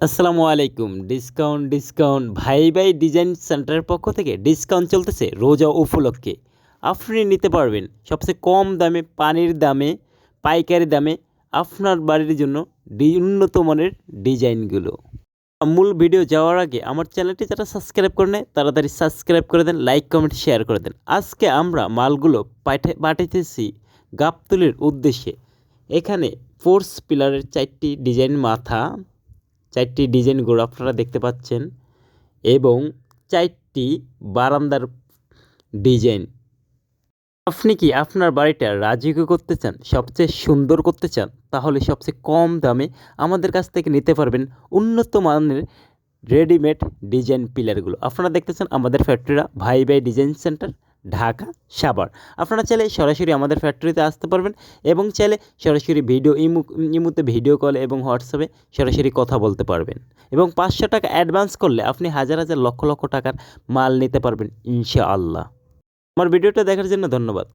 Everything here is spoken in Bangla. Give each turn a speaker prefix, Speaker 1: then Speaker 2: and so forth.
Speaker 1: আসসালামু আলাইকুম। ডিসকাউন্ট ভাই ডিজাইন সেন্টারের পক্ষ থেকে ডিসকাউন্ট চলতেছে রোজা উপলক্ষে। আপনি নিতে পারবেন সবচেয়ে কম দামে, পানির দামে, পাইকারি দামে আপনার বাড়ির জন্য উন্নত মানের ডিজাইনগুলো। মূল ভিডিও যাওয়ার আগে আমার চ্যানেলটি যারা সাবস্ক্রাইব করে নেয় তাড়াতাড়ি সাবস্ক্রাইব করে দেন, লাইক, কমেন্ট, শেয়ার করে দেন। আজকে আমরা মালগুলো পাঠাইতেছি গাবতলীর উদ্দেশ্যে। এখানে ফোর্স পিলারের 4টি ডিজাইন মাথা, 4টি ডিজাইন গোড়া আপনারা দেখতে পাচ্ছেন এবং 4টি বারান্দার ডিজাইন। আপনি কি আপনার বাড়িটা রাজকীয় করতে চান, সবচেয়ে সুন্দর করতে চান, তাহলে সবচেয়ে কম দামে আমাদের কাছ থেকে নিতে পারবেন উন্নত মানের রেডিমেড ডিজাইন পিলারগুলো। আপনারা দেখতেছেন আমাদের ফ্যাক্টরিটা ভাই ডিজাইন সেন্টার, ঢাকা, সাভার। আপনারা চাইলে সরাসরি আমাদের ফ্যাক্টরিতে আসতে পারবেন এবং চাইলে সরাসরি ইমুতে ভিডিও কল এবং হোয়াটসঅ্যাপে সরাসরি কথা বলতে পারবেন এবং 500 টাকা অ্যাডভান্স করলে আপনি হাজার হাজার লক্ষ লক্ষ টাকার মাল নিতে পারবেন ইনশাআল্লাহ। আমার ভিডিওটা দেখার জন্য ধন্যবাদ।